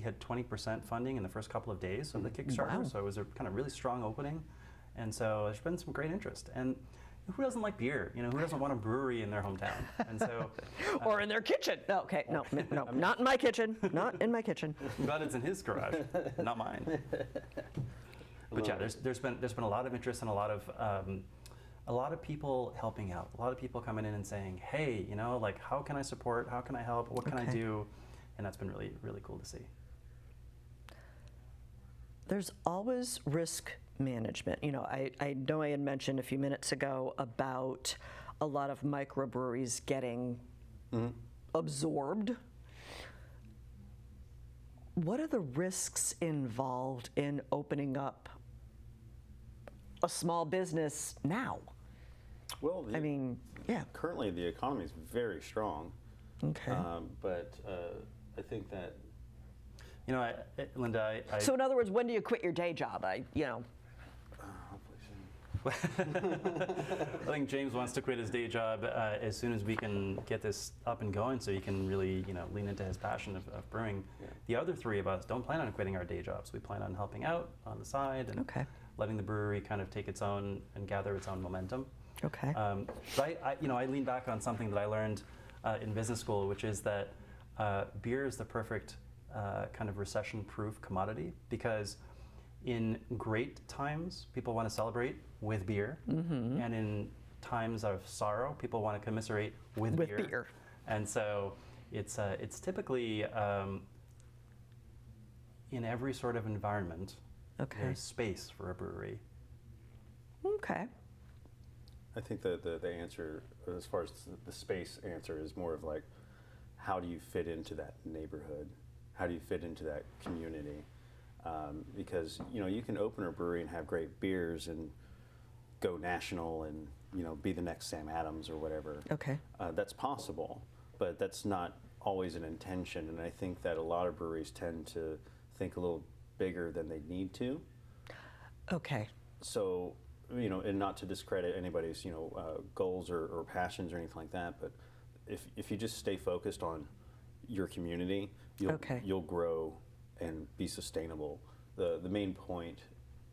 had 20% funding in the first couple of days of the Kickstarter, Wow. so it was a kind of really strong opening, and so there's been some great interest. And who doesn't like beer? Who doesn't want a brewery in their hometown? And so, or in their kitchen. No, okay, no, not in my kitchen. Not in my kitchen. I'm glad it's in his garage, not mine. But yeah, there's been a lot of interest and a lot of people helping out. A lot of people coming in and saying, hey, how can I support? How can I help? What can I Okay. do? And that's been really, really cool to see. There's always risk management. I know I had mentioned a few minutes ago about a lot of microbreweries getting absorbed. What are the risks involved in opening up a small business now? Well, I mean, yeah. currently the economy is very strong, Okay. but I think that Linda, I So in other words, when do you quit your day job? I think James wants to quit his day job as soon as we can get this up and going, so he can really, lean into his passion of brewing. Yeah. The other 3 of us don't plan on quitting our day jobs. We plan on helping out on the side and Okay. letting the brewery kind of take its own and gather its own momentum. Okay. But I lean back on something that I learned in business school, which is that beer is the perfect kind of recession-proof commodity, because in great times, people want to celebrate with beer, and in times of sorrow, people want to commiserate with beer. And so it's typically in every sort of environment, Okay. there's space for a brewery. Okay. I think the answer, as far as the space answer, is more of like, how do you fit into that neighborhood? How do you fit into that community? Because you can open a brewery and have great beers and go national and be the next Sam Adams or whatever. Okay. That's possible, but that's not always an intention. And I think that a lot of breweries tend to think a little bigger than they need to. Okay. So, and not to discredit anybody's, goals or passions or anything like that, but if you just stay focused on, your community, you'll grow and be sustainable. The main point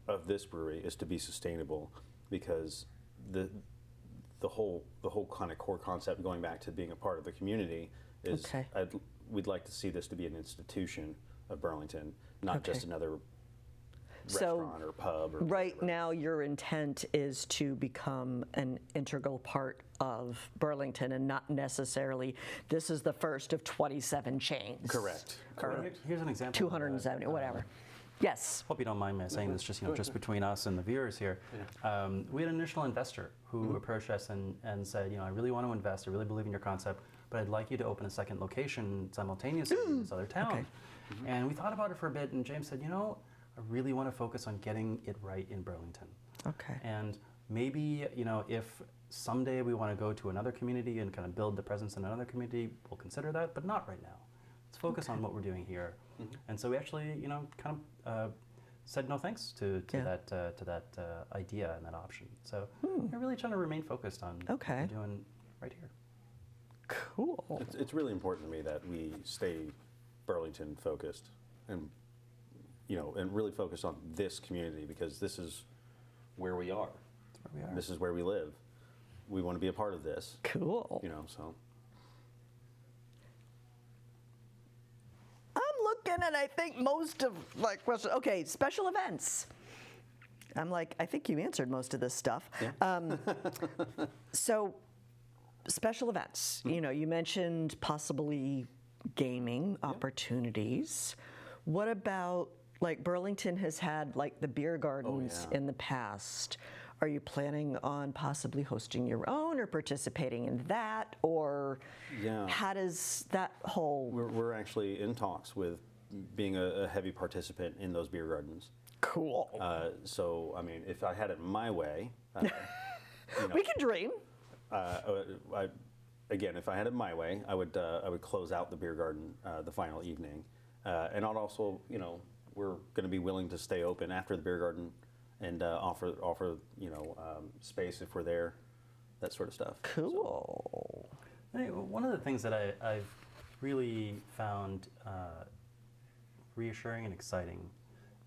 of this brewery is to be sustainable, because the whole kind of core concept, going back to being a part of the community, is we'd like to see this to be an institution of Burlington, not just another restaurant or pub. Or right now, your intent is to become an integral part of Burlington, and not necessarily this is the first of 27 chains. Correct. Or Here's an example. 270, whatever. Yes. Hope you don't mind me saying this, just between us and the viewers here. We had an initial investor who approached us and said, I really want to invest. I really believe in your concept, but I'd like you to open a second location simultaneously in this other town. And we thought about it for a bit, and James said, I really want to focus on getting it right in Burlington. And maybe, if someday we want to go to another community and kind of build the presence in another community, we'll consider that, but not right now. Let's focus on what we're doing here. And so we actually, kind of said no thanks to that idea and that option. So we're really trying to remain focused on what we're doing right here. Cool. It's really important to me that we stay Burlington focused, and and really focus on this community, because this is where we are. That's where we are. This is where we live. We want to be a part of this. Cool. So. I'm looking, and I think most of questions. Okay, special events. I'm like, I think you answered most of this stuff. Yeah. So, special events. You mentioned possibly gaming opportunities. What about, Burlington has had the beer gardens in the past. Are you planning on possibly hosting your own or participating in that? Or how does that whole... We're actually in talks with being a heavy participant in those beer gardens. Cool. So, I mean, if I had it my way... we can dream. Again, if I had it my way, I would close out the beer garden the final evening. And I'd also, we're going to be willing to stay open after the beer garden and offer space if we're there, that sort of stuff. Cool. So. One of the things that I've really found reassuring and exciting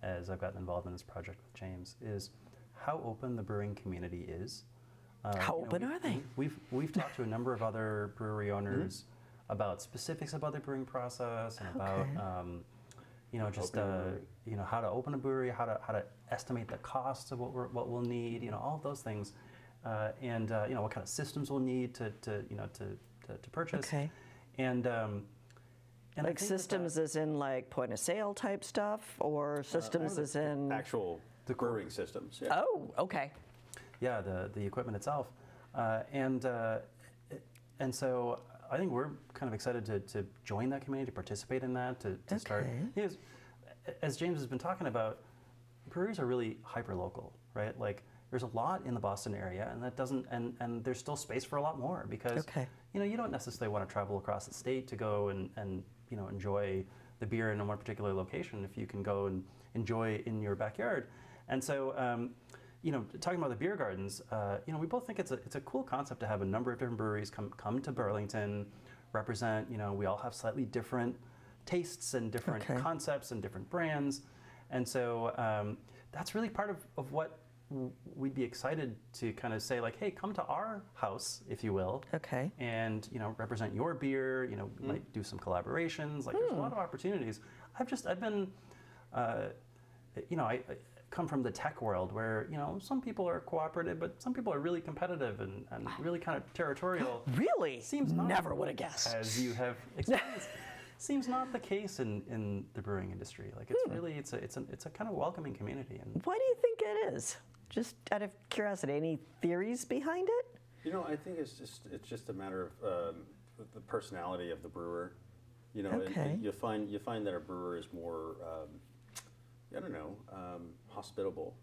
as I've gotten involved in this project with James is how open the brewing community is. How open are they? We've talked to a number of other brewery owners about specifics about the brewing process and about how to open a brewery, how to estimate the costs of what we'll need, all of those things, and what kind of systems we'll need to purchase. Okay. And I think systems as in point of sale type stuff, or systems as in actual brewing systems. Yeah. Oh, okay. Yeah, the equipment itself, and so I think we're kind of excited to join that community, to participate in that, to start. Because, as James has been talking about, breweries are really hyper local, right? There's a lot in the Boston area, and that doesn't, and there's still space for a lot more, because you don't necessarily want to travel across the state to go and enjoy the beer in one particular location if you can go and enjoy in your backyard. And so talking about the beer gardens, we both think it's a cool concept to have a number of different breweries come to Burlington, represent. We all have slightly different tastes and different concepts and different brands, and so that's really part of what we'd be excited to kind of say, hey, come to our house, if you will, and represent your beer. We might do some collaborations. There's a lot of opportunities. I've been, I come from the tech world where some people are cooperative, but some people are really competitive and really kind of territorial. Really? Seems not, never would have guessed. As you have experienced, seems not the case in the brewing industry. It's really it's a kind of welcoming community. And why do you think it is? Just out of curiosity, any theories behind it? I think it's just a matter of the personality of the brewer. You find that a brewer is more. Hospitable.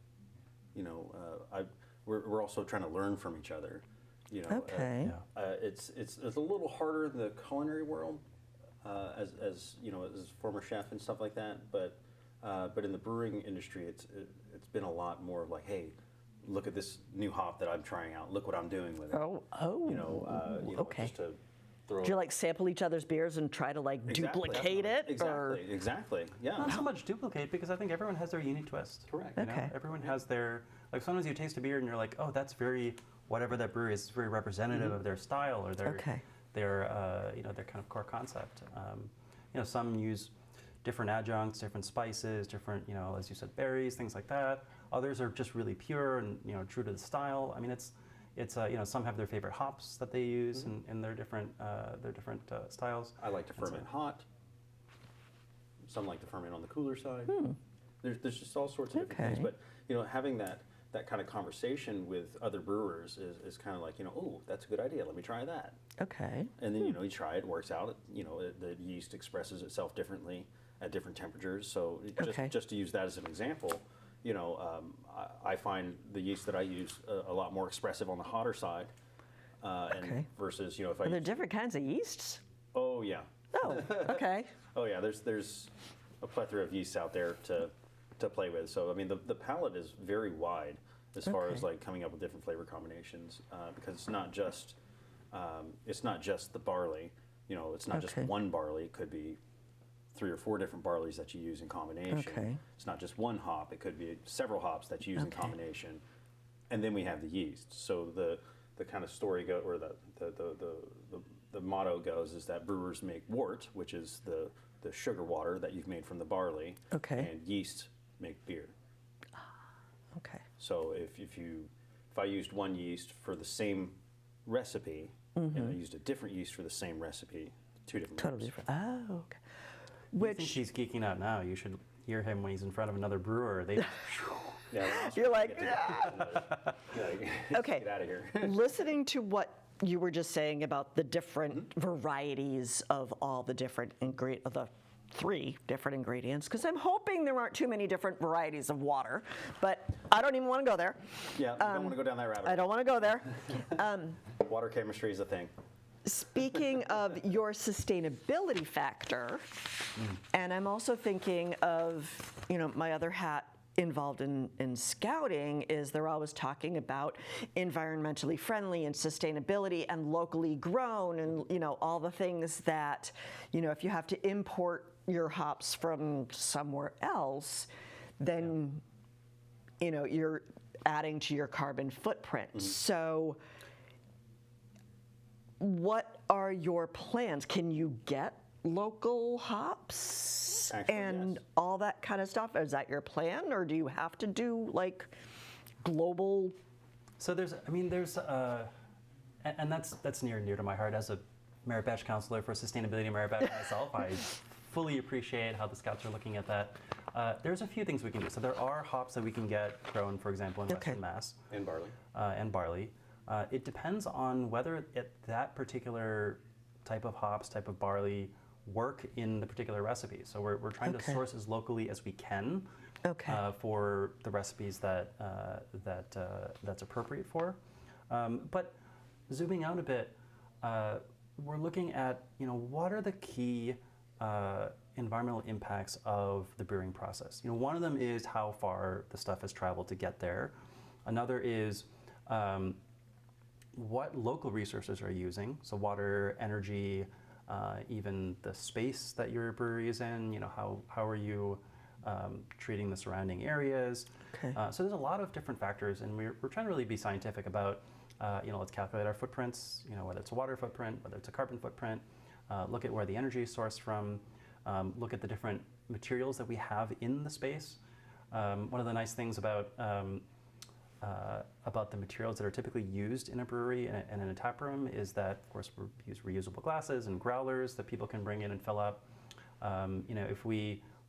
We're also trying to learn from each other. It's a little harder in the culinary world, as former chef and stuff like that. But in the brewing industry, it's been a lot more of hey, look at this new hop that I'm trying out. Look what I'm doing with it. Okay. Just to throw. Do you like sample each other's beers and try to like Exactly. duplicate it? Or Exactly. Yeah. Not so much duplicate, because I think everyone has their unique twist. Correct. You know? Okay. Everyone has their, like sometimes you taste a beer and you're like, oh, that's very, whatever that brewery is, very representative of their style or their, Okay. their kind of core concept. Some use different adjuncts, different spices, different, as you said, berries, things like that. Others are just really pure and, true to the style. I mean, it's some have their favorite hops that they use in their different styles. I like to ferment hot. Some like to ferment on the cooler side. There's just all sorts of different things. Okay. But having that kind of conversation with other brewers is kind of like, oh, that's a good idea. Let me try that. okay. And then you try it, works out. The yeast expresses itself differently at different temperatures. So Okay. just to use that as an example, I find the yeast that I use a lot more expressive on the hotter side. Okay. And versus if I Are there use, different kinds of yeasts? oh yeah. Oh, okay. Oh yeah, there's a plethora of yeasts out there to play with. So I mean, the palette is very wide as far as Okay. like coming up with different flavor combinations because it's not just the barley. It's not just Okay. one barley. It could be 3 or 4 different barleys that you use in combination. Okay. It's not just one hop. It could be several hops that you use in Okay. combination, and then we have the yeast. So the kind of story or the motto goes is that brewers make wort, which is the sugar water that you've made from the barley, Okay. and yeast make beer. Okay. So if I used one yeast for the same recipe, and I used a different yeast for the same recipe, 2 different Totally brewers. different. Oh, okay. I think Which he's geeking out now. You should hear him when he's in front of another brewer. They Yeah, when I was You're trying like, to get okay. get out of here. Listening to what you were just saying about the different varieties of all the different of the 3 different ingredients, because I'm hoping there aren't too many different varieties of water, but I don't even want to go there. Yeah, you don't want to go down that rabbit I hole. don't want to go there. Water chemistry is a thing. Speaking of your sustainability factor, and I'm also thinking of, my other hat involved in scouting is they're always talking about environmentally friendly and sustainability and locally grown and, all the things that, if you have to import your hops from somewhere else, then, you're adding to your carbon footprint. So what are your plans? Can you get local hops Actually, and yes. all that kind of stuff? Is that your plan, or do you have to do like global? So and that's near and dear to my heart as a merit badge counselor for sustainability merit badge myself. I fully appreciate how the Scouts are looking at that. There's a few things we can do. So there are hops that we can get grown, for example, in Okay. Western Mass. And barley. And barley. It depends on whether that particular type of hops, type of barley, work in the particular recipe. So we're trying to Okay. source as locally as we can Okay. for the recipes that's appropriate for. But zooming out a bit, we're looking at what are the key environmental impacts of the brewing process. One of them is how far the stuff has traveled to get there. Another is what local resources are you using? So water, energy, even the space that your brewery is in. How are you treating the surrounding areas? Okay. So there's a lot of different factors, and we're trying to really be scientific about. Let's calculate our footprints. Whether it's a water footprint, whether it's a carbon footprint. Look at where the energy is sourced from. Look at the different materials that we have in the space. One of the nice things about the materials that are typically used in a brewery and in a tap room is that, of course, we use reusable glasses and growlers that people can bring in and fill up.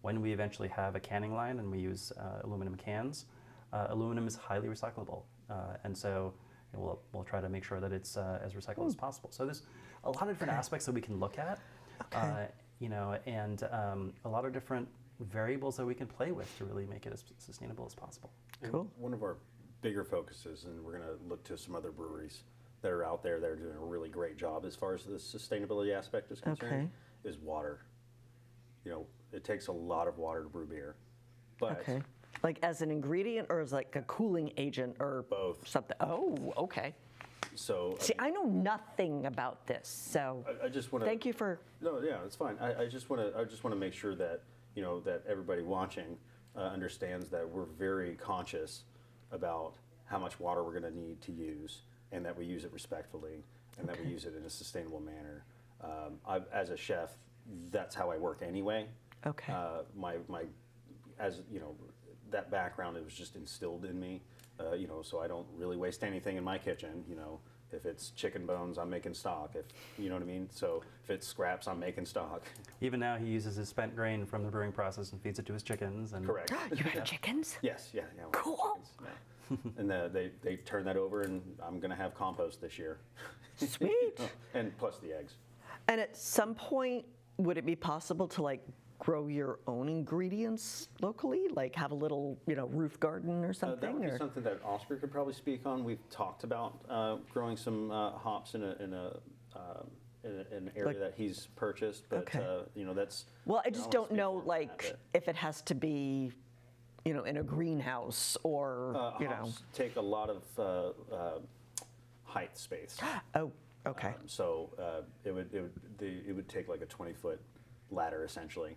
When we eventually have a canning line and we use aluminum cans, aluminum is highly recyclable, and so we'll try to make sure that it's as recyclable as possible. So there's a lot of different aspects that we can look at, and a lot of different variables that we can play with to really make it as sustainable as possible. Cool. And one of our bigger focuses, and we're going to look to some other breweries that are out there that are doing a really great job as far as the sustainability aspect is concerned, is water. It takes a lot of water to brew beer, but Okay. Like as an ingredient, or as like a cooling agent, or both. something? Oh, okay. So See, I know nothing about this, so I just want to thank you for. No, yeah, it's fine. I just want to make sure that that everybody watching understands that we're very conscious about how much water we're going to need to use, and that we use it respectfully, and that we use it in a sustainable manner. As a chef, that's how I work anyway. Okay. My as that background, it was just instilled in me. So I don't really waste anything in my kitchen. If it's chicken bones, I'm making stock. If you know what I mean. So if it's scraps, I'm making stock. Even now, he uses his spent grain from the brewing process and feeds it to his chickens. And Correct. You have chickens? Yes. Yeah. We have Cool. chickens, yeah. And they turn that over, and I'm gonna have compost this year. Sweet. And plus the eggs. And at some point, would it be possible to grow your own ingredients locally, like have a little roof garden or something? That would be or? something that Oscar could probably speak on. We've talked about growing some hops in an area that he's purchased, but Okay. That's. Well, I just don't know but if it has to be in a greenhouse or hops take a lot of height space. Oh, okay. So it would take like a 20-foot ladder essentially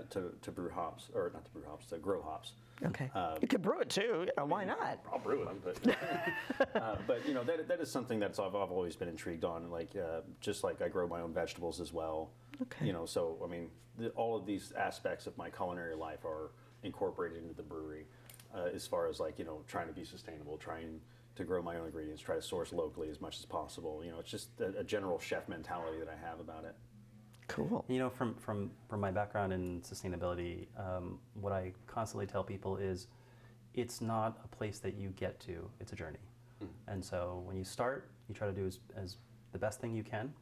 to brew hops, or not to brew hops, to grow hops. Okay. You could brew it too. Why not? I'll brew them, but that is something that I've always been intrigued on. Just like I grow my own vegetables as well. Okay. So I mean, all of these aspects of my culinary life are incorporated into the brewery, as far as trying to be sustainable, trying to grow my own ingredients, try to source locally as much as possible. It's just a general chef mentality that I have about it. Cool. From my background in sustainability, what I constantly tell people is, it's not a place that you get to; it's a journey. And so when you start, you try to do as the best thing you can,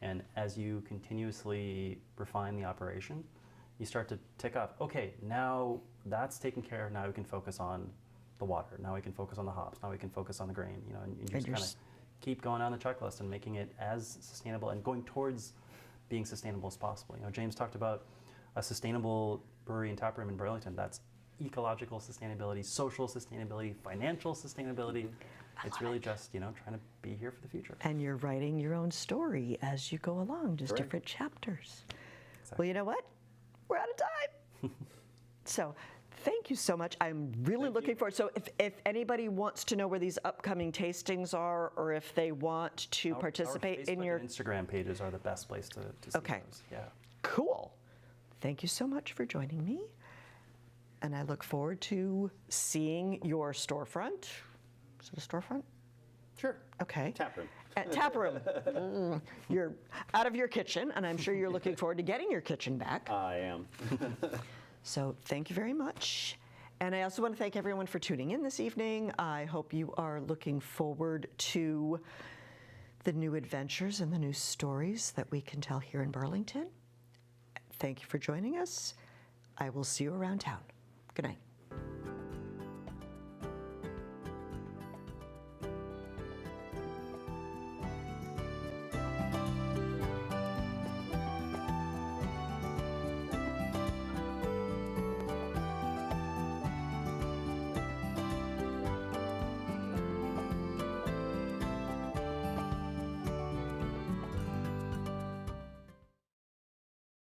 and as you continuously refine the operation, you start to tick off. Okay, now that's taken care of. Now we can focus on the water. Now we can focus on the hops. Now we can focus on the grain. And you just kind of keep going on the checklist and making it as sustainable and going towards being sustainable as possible. James talked about a sustainable brewery and taproom in Burlington. That's ecological sustainability, social sustainability, financial sustainability. It's really just trying to be here for the future. And you're writing your own story as you go along, just Correct. different chapters. Exactly. Well, you know what? We're out of time. So thank you so much. I'm really looking forward. So if anybody wants to know where these upcoming tastings are, or if they want to participate our in Facebook your... and Instagram pages are the best place to see Okay. those. Yeah. Cool. Thank you so much for joining me. And I look forward to seeing your storefront. Is it a storefront? Sure. Okay. Taproom. Taproom. You're out of your kitchen, and I'm sure you're looking forward to getting your kitchen back. I am. So thank you very much. And I also want to thank everyone for tuning in this evening. I hope you are looking forward to the new adventures and the new stories that we can tell here in Burlington. Thank you for joining us. I will see you around town. Good night.